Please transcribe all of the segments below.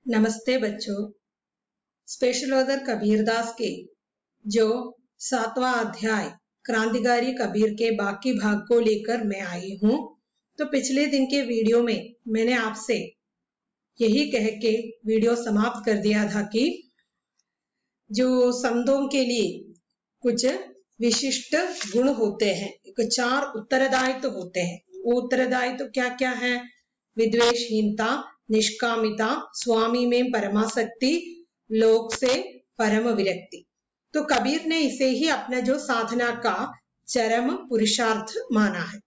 नमस्ते बच्चों। Special author Kabirdas के जो 7वां अध्याय क्रांतिकारी कबीर के बाकी भाग को लेकर मैं आई हूँ। तो पिछले दिन के वीडियो में मैंने आपसे यही कह के वीडियो समाप्त कर दिया था कि जो संतों के लिए कुछ विशिष्ट गुण होते हैं, 4 उत्तरदायित्व होते हैं। वो उत्तरदायित्व क्या क्या है? विद्वेषहीनता, निष्कामिता, स्वामी में परमासक्ति, लोक से परम विरक्ति। तो कबीर ने इसे ही अपना जो साधना का चरम पुरुषार्थ माना है,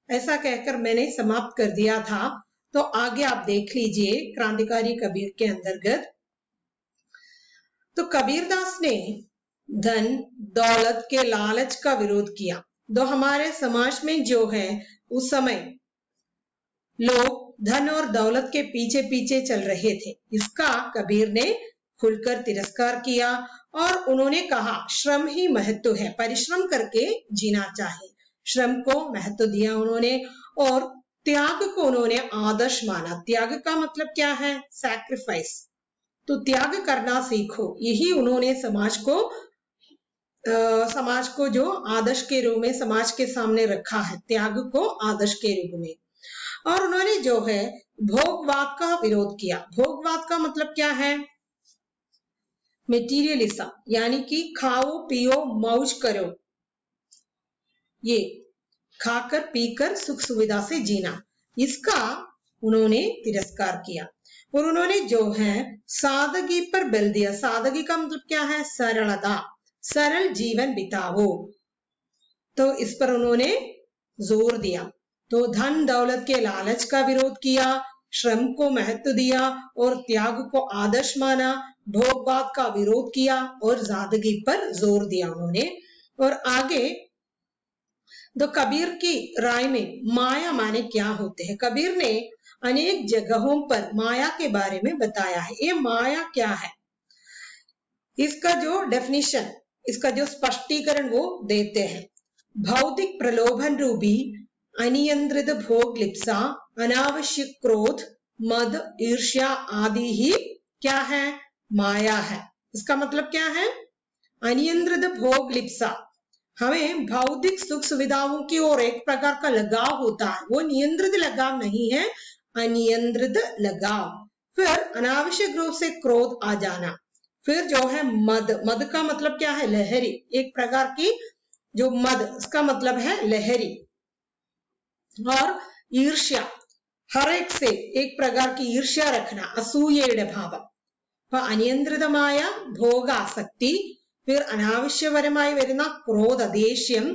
ऐसा कहकर मैंने समाप्त कर दिया था। तो आगे आप देख लीजिए क्रांतिकारी कबीर के अंतर्गत। तो कबीरदास ने धन दौलत के लालच का विरोध किया। तो हमारे समाज में जो है उस समय लोग धन और दौलत के पीछे पीछे चल रहे थे, इसका कबीर ने खुलकर तिरस्कार किया और उन्होंने कहा श्रम ही महत्व है, परिश्रम करके जीना चाहिए। श्रम को महत्व दिया उन्होंने और त्याग को उन्होंने आदर्श माना। त्याग का मतलब क्या है? सैक्रिफाइस। तो त्याग करना सीखो, यही उन्होंने समाज को जो आदर्श के रूप में समाज के सामने रखा है, त्याग को आदर्श के रूप में। और उन्होंने जो है भोगवाद का विरोध किया। भोगवाद का मतलब क्या है? मेटीरियलिज्म, यानी कि खाओ पियो मौज करो, ये खाकर पीकर सुख सुविधा से जीना, इसका उन्होंने तिरस्कार किया। और उन्होंने जो है सादगी पर बल दिया। सादगी का मतलब क्या है? सरलता, सरल जीवन बिताओ, तो इस पर उन्होंने जोर दिया। तो धन दौलत के लालच का विरोध किया, श्रम को महत्व दिया और त्याग को आदर्श माना, भोगवाद का विरोध किया और सादगी पर जोर दिया उन्होंने। और आगे तो कबीर की राय में माया माने क्या होते हैं? कबीर ने अनेक जगहों पर माया के बारे में बताया है। ये माया क्या है, इसका जो डेफिनेशन, इसका जो स्पष्टीकरण वो देते हैं। भौतिक प्रलोभन रूपी अनियंत्रित भोग लिप्सा, अनावश्यक क्रोध, मद, ईर्ष्या आदि ही क्या है? माया है। इसका मतलब क्या है? अनियंत्रित भोग लिप्सा, हमें भौतिक सुख सुविधाओं की ओर एक प्रकार का लगाव होता है, वो नियंत्रित लगाव नहीं है, अनियंत्रित लगाव। फिर अनावश्यक रूप से क्रोध आ जाना। फिर जो है मद, मद का मतलब क्या है? लहरी, एक प्रकार की जो मद, इसका मतलब है लहरी। और ईर्ष्या, हर एक से एक प्रकार की ईर्ष्या रखना, असूयയുടെ ഭാവം। അപ്പൊ അനിയന്ത്രിതമായ ഭോഗാസക്തി, फिर അനാവശ്യപരമായി വരുന്ന ക്രോധ, ദേഷ്യം,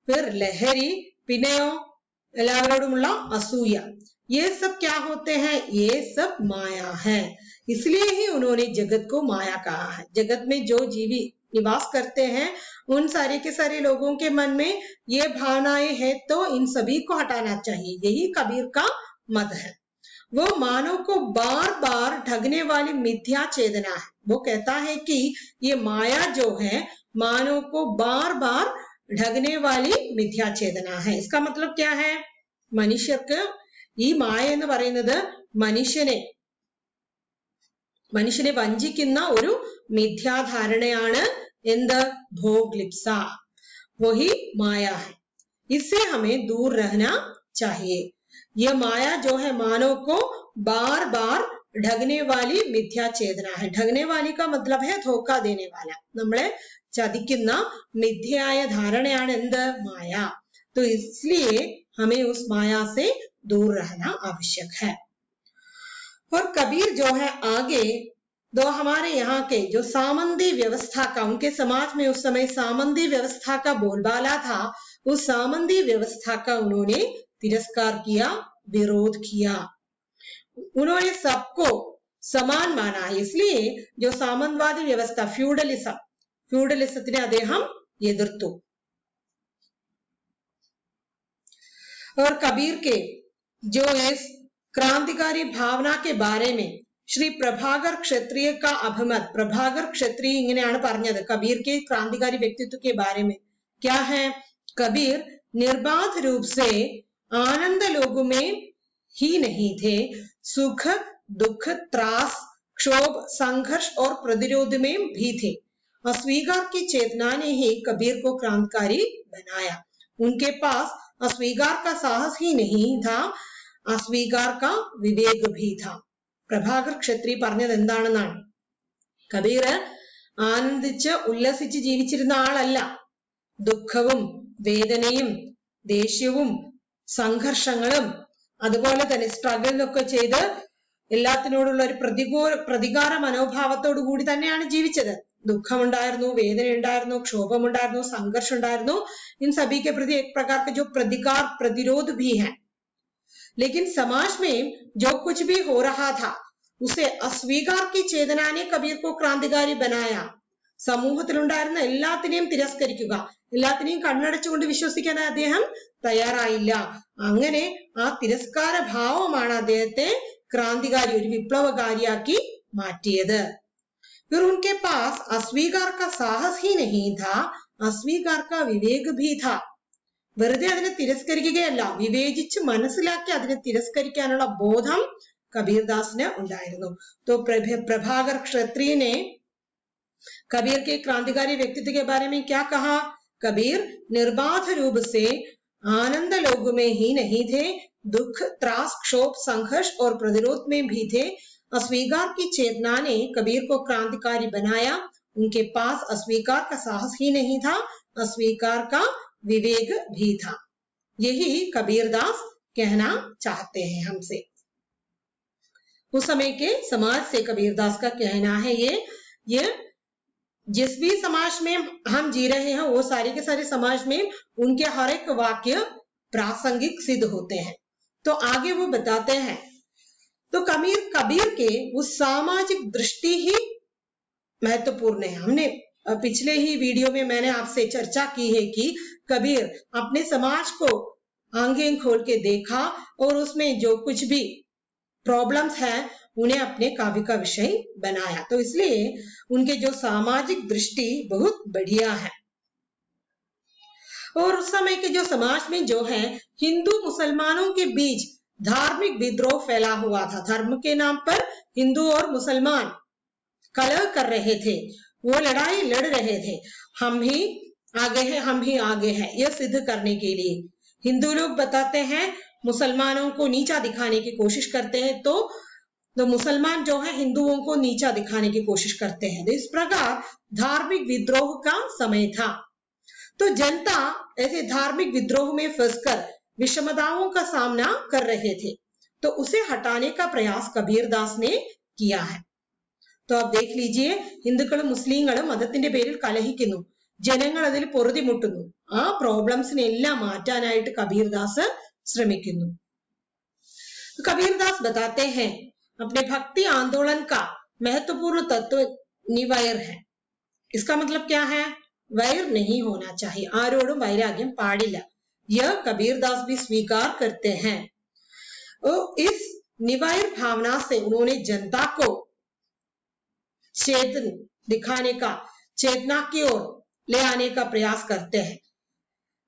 फिर ലഹരി, പിന്നെയോ എല്ലാവരോടുമുള്ള അസൂയ। ये सब क्या होते हैं? ये सब माया है। इसलिए ही उन्होंने जगत को माया कहा है। जगत में जो जीवी निवास करते हैं उन सारे के सारे लोगों के मन में ये भावनाएं हैं, तो इन सभी को हटाना चाहिए। यही कबीर का मत है। वो मानव को बार बार ठगने वाली मिथ्या चेतना है। वो कहता है कि ये माया जो है मानव को बार बार ठगने वाली मिथ्या चेतना है। इसका मतलब क्या है? മനുഷ്യർക്ക് ഈ മായ എന്ന് പറയുന്നത് മനുഷ്യനെ വഞ്ചിക്കുന്ന ഒരു മിഥ്യാധാരണയാണ്। എന്ത്? भोग लिप्सा, वही माया है। इससे हमें दूर रहना चाहिए। यह माया जो है मानव को बार बार ठगने वाली मिथ्या चेतना है। ठगने वाली का मतलब है धोखा देने वाला, നമ്മളെ ചതിക്കുന്ന മിഥ്യയായ ധാരണയാണ് എന്ത്? माया। तो इसलिए हमें उस माया से दूर रहना आवश्यक है। और कबीर जो है आगे तो हमारे यहाँ के जो सामंती व्यवस्था का, उनके समाज में उस समय सामंती व्यवस्था का बोलबाला था, उस सामंती व्यवस्था का उन्होंने तिरस्कार किया, विरोध किया। उन्होंने सबको समान माना। इसलिए जो सामंतवादी व्यवस्था, ഫ്യൂഡലിസത്തിനെ അദ്ദേഹം എതിർത്തു। और कबीर के जो इस क्रांतिकारी भावना के बारे में श्री प्रभाकर क्षत्रिय का अभिमत, प्रभाकर क्षत्रिय इങ്ങനെയാണ് പറഞ്ഞത് कबीर के क्रांतिकारी व्यक्तित्व के बारे में क्या है? कबीर निर्बाध रूप से आनंद लोगों में ही नहीं थे, सुख दुख त्रास क्षोभ, संघर्ष और प्रतिरोध में भी थे। अस्वीकार की चेतना ने ही कबीर को क्रांतिकारी बनाया। उनके पास अस्वीकार का साहस ही नहीं था, अस्वीकार का विवेक भी था। പ്രഭാകർ ക്ഷത്രി പറഞ്ഞത് എന്താണെന്നാണ്, കബീർ ആനന്ദിച്ച് ഉല്ലസിച്ച് ജീവിച്ചിരുന്ന ആളല്ല. ദുഃഖവും വേദനയും ദേഷ്യവും സംഘർഷങ്ങളും അതുപോലെ തന്നെ സ്ട്രഗിളൊക്കെ ചെയ്ത് എല്ലാത്തിനോടുള്ള ഒരു പ്രതികാര മനോഭാവത്തോടു കൂടി തന്നെയാണ് ജീവിച്ചത്. ദുഃഖമുണ്ടായിരുന്നു, വേദന ഉണ്ടായിരുന്നു, क्षोभमुണ്ടായിരുന്നു, संघर्ष ഉണ്ടായിരുന്നു. इन सभी के प्रति एक प्रकार का जो प्रतिकार प्रतिरोध भी है। लेकिन समाज में जो कुछ भी हो रहा था उसे अस्वीकार की चेतना ने कबीर को क्रांतिकारी बनाया। സമൂഹത്തിലുണ്ടായിരുന്ന എല്ലാത്തിനെയും തിരസ്കരിക്കുക, എല്ലാത്തിനെയും കണ്ണടച്ചുകൊണ്ട് വിശ്വസിക്കാൻ അദ്ദേഹം തയ്യാറായില്ല. അങ്ങനെ ആ തിരസ്കാര ഭാവമാണ് അദ്ദേഹത്തെ क्रांतिकारी ഒരു വിപ്ലവകാരിയാക്കി മാറ്റിയത്। फिर उनके पास अस्वीकार का साहस ही नहीं था, अस्वीकार का विवेक भी था। വെറുതെ അതിനെ തിരസ്കരിക്കുകയല്ല, വിവേചിച്ച് മനസ്സിലാക്കി അതിനെ തിരസ്കരിക്കാനുള്ള ബോധം കബീർദാസിന് ഉണ്ടായിരുന്നു। तो प्रभाकर क्षत्रिय ने कबीर के क्रांतिकारी व्यक्तित्व के बारे में क्या कहा? कबीर निर्बाध रूप से आनंद लोग में ही नहीं थे, दुख, त्रास, क्षोभ, संघर्ष और प्रतिरोध में भी थे। अस्वीकार की चेतना ने कबीर को क्रांतिकारी बनाया। उनके पास अस्वीकार का साहस ही नहीं था, अस्वीकार का विवेक भी था। यही कबीरदास कहना चाहते हैं हमसे। उस समय के समाज से कबीरदास का कहना है ये जिस भी समाज में हम जी रहे हैं वो सारे के सारे समाज में उनके हर एक वाक्य प्रासंगिक सिद्ध होते हैं। तो आगे वो बताते हैं, तो कबीर के उस सामाजिक दृष्टि ही महत्वपूर्ण है। हमने पिछले ही वीडियो में मैंने आपसे चर्चा की है कि कबीर अपने समाज को आंखें खोल के देखा और उसमें जो कुछ भी प्रॉब्लम्स हैं उन्हें अपने काव्य का विषय बनाया। तो इसलिए उनके जो सामाजिक दृष्टि बहुत बढ़िया है। और उस समय के जो समाज में जो है हिंदू मुसलमानों के बीच धार्मिक विद्रोह फैला हुआ था। धर्म के नाम पर हिंदू और मुसलमान कलह कर रहे थे, वो लड़ाई लड़ रहे थे। हम ही आगे हैं, हम ही आगे हैं, यह सिद्ध करने के लिए हिंदू लोग बताते हैं, मुसलमानों को नीचा दिखाने की कोशिश करते हैं, तो मुसलमान जो है हिंदुओं को नीचा दिखाने की कोशिश करते हैं। तो इस प्रकार धार्मिक विद्रोह का समय था। तो जनता ऐसे धार्मिक विद्रोह में फंसकर विषमताओं का सामना कर रहे थे, तो उसे हटाने का प्रयास कबीरदास ने किया है। तो आप देख लीजिए, ഹിന്ദുക്കളും മുസ്ലിങ്ങളും മതത്തിന്റെ പേരിൽ കലഹിക്കുന്നു, ജനങ്ങൾ അതിൽ പൊറുതിമുട്ടുന്നു, ആ പ്രോബ്ലംസിനെ എല്ലാം മാറ്റാനായിട്ട് കബീർദാസ് ശ്രമിക്കുന്നു। कबीरदास बताते हैं अपने भक्ति आंदोलन का महत्वपूर्ण तत्व निवैर है। इसका मतलब क्या है? वैर नहीं होना चाहिए, ആരോടും വൈരാഗ്യം പാടില്ല। यह कबीरदास भी स्वीकार करते हैं। इस निवैर भावना से उन्होंने जनता को चेतन दिखाने का, चेतना की ओर ले आने का प्रयास करते हैं।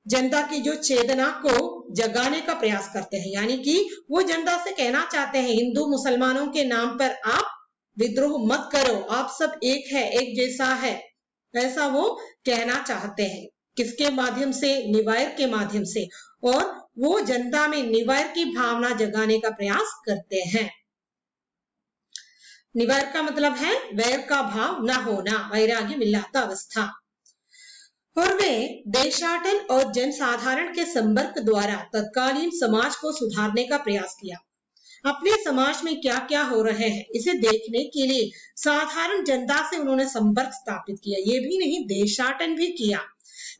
जनता की जो चेतना को जगाने का प्रयास करते हैं, यानी कि वो जनता से कहना चाहते हैं हिंदू मुसलमानों के नाम पर आप विद्रोह मत करो, आप सब एक है, एक जैसा है, ऐसा वो कहना चाहते हैं। किसके माध्यम से? निवैर के माध्यम से। और वो जनता में निवैर की भावना जगाने का प्रयास करते हैं। निवैर का मतलब है वैर का भाव न होना, वैराग्यमिल्लाता अवस्था। और वे देशाटन और जनसाधारण के संपर्क द्वारा तत्कालीन समाज को सुधारने का प्रयास किया। अपने समाज में क्या क्या हो रहे हैं इसे देखने के लिए साधारण जनता से उन्होंने संपर्क स्थापित किया। ये भी नहीं, देशाटन भी किया।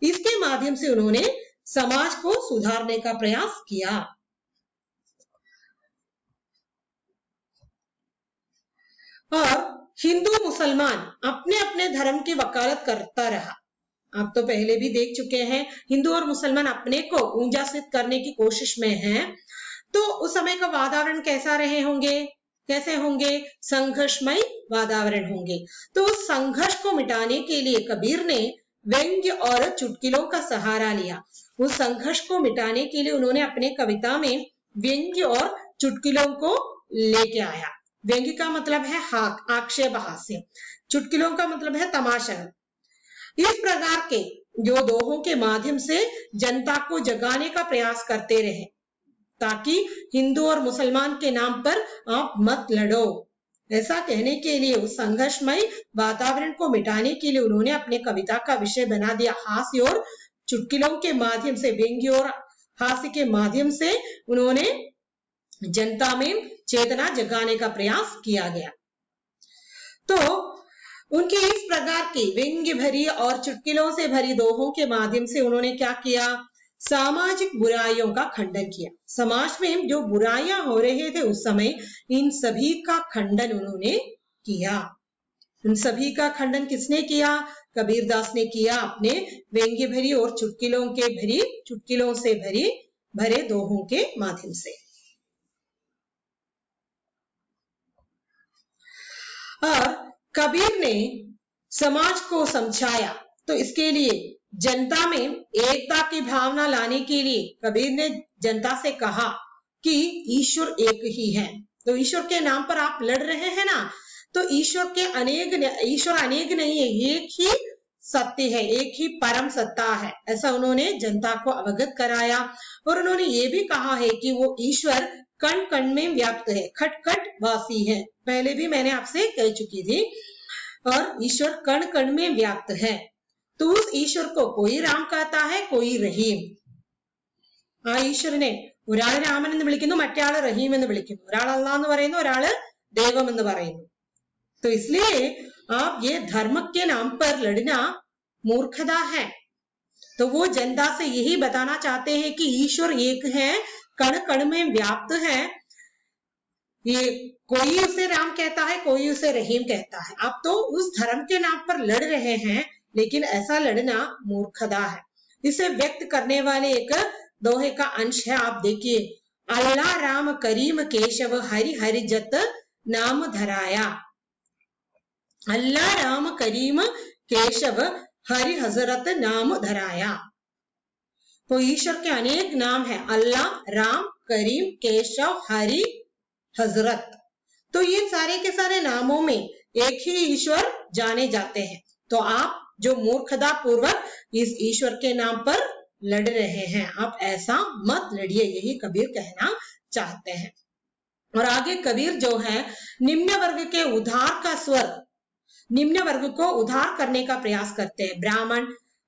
इसके माध्यम से उन्होंने समाज को सुधारने का प्रयास किया। और हिंदू मुसलमान अपने अपने धर्म की वकालत करता रहा। आप तो पहले भी देख चुके हैं, हिंदू और मुसलमान अपने को ऊंचा सिद्ध करने की कोशिश में हैं। तो उस समय का वातावरण कैसा रहे होंगे? कैसे होंगे? संघर्षमय वातावरण होंगे। तो उस संघर्ष को मिटाने के लिए कबीर ने व्यंग्य और चुटकुलों का सहारा लिया। उस संघर्ष को मिटाने के लिए उन्होंने अपने कविता में व्यंग्य और चुटकुलों को लेके आया। व्यंग्य का मतलब है आक्षेप, हास्य। चुटकुलों का मतलब है तमाशा। इस प्रकार के जो दोहों के माध्यम से जनता को जगाने का प्रयास करते रहे, ताकि हिंदू और मुसलमान के नाम पर आप मत लड़ो। ऐसा कहने के लिए, उस संघर्षमय वातावरण को मिटाने के लिए उन्होंने अपने कविता का विषय बना दिया हास्य और चुटकुलों के माध्यम से, व्यंग्य और हास्य के माध्यम से उन्होंने जनता में चेतना जगाने का प्रयास किया गया। तो उनकी इस प्रकार की व्यंग्य भरी और चुटकुलों से भरी दोहों के माध्यम से उन्होंने क्या किया? सामाजिक बुराइयों का खंडन किया। समाज में जो बुराइयां हो रहे थे उस समय, इन सभी का खंडन उन्होंने किया। इन सभी का खंडन किसने किया? कबीरदास ने किया, अपने व्यंग्य भरी और चुटकुलों से भरे दोहों के माध्यम से। और कबीर ने समाज को समझाया, तो इसके लिए जनता में एकता की भावना लाने के लिए कबीर ने जनता से कहा कि ईश्वर एक ही है। तो ईश्वर के नाम पर आप लड़ रहे हैं ना, तो ईश्वर अनेक नहीं है, एक ही सत्य है, एक ही परम सत्ता है। ऐसा उन्होंने जनता को अवगत कराया। और उन्होंने ये भी कहा है कि वो ईश्वर कण कण में व्याप्त है, खट खट वासी है। पहले भी मैंने आपसे कह चुकी थी। और ईश्वर कण कण में व्याप्त है। तो उस ईश्वर को कोई राम कहता है, कोई रहीम। ആ ഈശ്വരനെ ഒരാൾ രാമൻ എന്ന് വിളിക്കുന്നു, മറ്റേ ആള് റഹീം എന്ന് വിളിക്കുന്നു, ഒരാൾ അല്ലാഹ് എന്ന് പറയുന്നു, ഒരാള് ദൈവം എന്ന് പറയുന്നു। तो इसलिए आप ये धर्म के नाम पर लड़ना मूर्खता है। तो वो जनता से यही बताना चाहते हैं कि ईश्वर एक है, कण कण में व्याप्त है। ये कोई उसे राम कहता है, कोई उसे रहीम कहता है। आप तो उस धर्म के नाम पर लड़ रहे हैं, लेकिन ऐसा लड़ना मूर्खता है। इसे व्यक्त करने वाले एक दोहे का अंश है, आप देखिए। अल्लाह राम करीम केशव हरि हरि जत नाम धराया। अल्लाह राम करीम केशव हरि हजरत नाम धराया। तो ईश्वर के अनेक नाम है, अल्लाह, राम, करीम, केशव, हरि, हजरत। तो ये सारे के सारे नामों में एक ही ईश्वर जाने जाते हैं। तो आप जो मूर्खता पूर्वक इस ईश्वर के नाम पर लड़ रहे हैं, आप ऐसा मत लड़िए, यही कबीर कहना चाहते हैं। और आगे कबीर जो है निम्न वर्ग के उद्धार का स्वर, निम्न वर्ग को उद्धार करने का प्रयास करते हैं।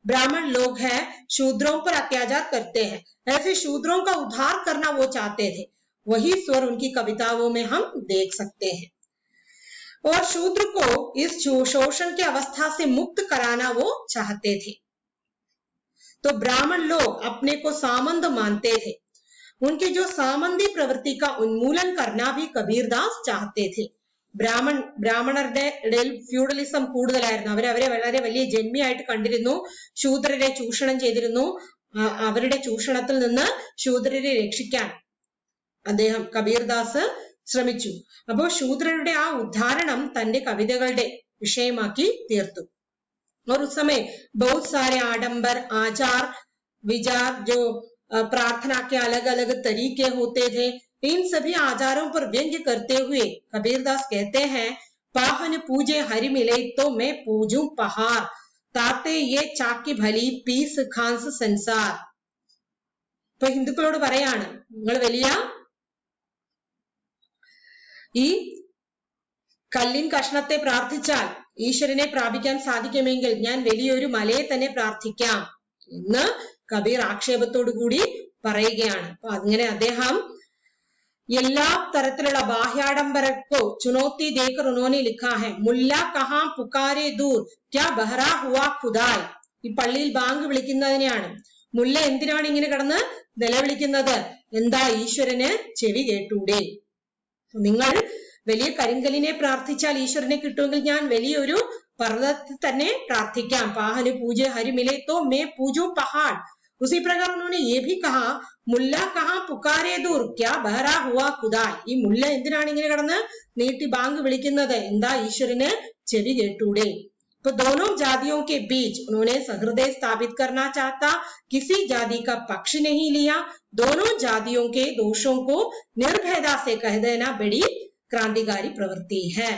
ब्राह्मण लोग हैं, शूद्रों पर अत्याचार करते हैं, ऐसे शूद्रों का उद्धार करना वो चाहते थे। वही स्वर उनकी कविताओं में हम देख सकते हैं। और शूद्र को इस शोषण की अवस्था से मुक्त कराना वो चाहते थे। तो ब्राह्मण लोग अपने को सामंद मानते थे। उनकी जो सामंदी प्रवृत्ति का उन्मूलन करना भी कबीरदास चाहते थे। ബ്രാഹ്മണരുടെ ഇടയിൽ ഫ്യൂഡലിസം കൂടുതലായിരുന്നു. അവരെ വളരെ വലിയ ജന്മിയായിട്ട് കണ്ടിരുന്നു. ശൂദ്രരെ ചൂഷണം ചെയ്തിരുന്നു. അവരുടെ ചൂഷണത്തിൽ നിന്ന് ശൂദ്രരെ രക്ഷിക്കാൻ അദ്ദേഹം കബീർദാസ് ശ്രമിച്ചു. അപ്പോൾ ശൂദ്രരുടെ ആ ഉദ്ധാരണം തന്റെ കവിതകളുടെ വിഷയമാക്കി തീർത്തു. और उस समय बहुत सारे आडंबर, आचार विचार, जो प्रार्थना के अलग अलग तरीके होते थे, इन सभी आचारों पर व्यंग्य करते हुए कबीरदास कहते हैं, पाहन पूजे हरि मिले तो मैं पूजूं पहाड़, ताते ये चाकी भली पीस खांस संसार। तो ഹിന്ദുക്കളോട് പറയാണ്, നിങ്ങൾ വലിയ ഈ കല്ലിൻ കഷ്ണത്തെ പ്രാർത്ഥിച്ചാൽ ഈശ്വരനെ പ്രാപിക്കാൻ സാധിക്കുമെങ്കിൽ ഞാൻ വലിയൊരു മലയെ തന്നെ പ്രാർത്ഥിക്കാം എന്ന് കബീർ ആക്ഷേപത്തോടു കൂടി പറയുകയാണ്. അപ്പൊ അങ്ങനെ അദ്ദേഹം എല്ലാ തരത്തിലുള്ള ബാഹ്യാഡംബരക്കോ ചുനौती देकर उन्होंने लिखा है, मुल्ला कहां पुकारे दूर क्या बहरा हुआ खुदाई। ഈ പള്ളിയിൽ ബാങ്ക് വിളിക്കുന്നതിനെയാണ്. മുല്ല എന്തിനാണ് ഇങ്ങനെ കിടന്ന് നിലവിളിക്കുന്നത്? എന്താ ഈശ്വരന് ചെവി കേട്ടൂടെ? നിങ്ങൾ വലിയ കരിങ്കലിനെ പ്രാർത്ഥിച്ചാൽ ഈശ്വരനെ കിട്ടുമെങ്കിൽ ഞാൻ വലിയൊരു पर्वत तने प्रार्थिक्याम पाहन पूजे हरि मिले तो मैं पूजू पहाड़। उसी प्रकार उन्होंने ये भी कहा मुल्ला कहाँ पुकारे दूर क्या बहरा हुआ खुदा। ഈ മുല്ല എന്തിനാണ് ഇങ്ങനെ കിടന്ന് നീട്ടി ബാങ്ക് വിളിക്കുന്നത്? എന്താ ഈശ്വരന് ചെവി കേട്ടൂടെ? तो दोनों जातियों के बीच उन्होंने सहृदय स्थापित करना चाहता, किसी जाति का पक्ष नहीं लिया, दोनों जातियों के दोषों को निर्भयता से कह देना बड़ी क्रांतिकारी प्रवृत्ति है।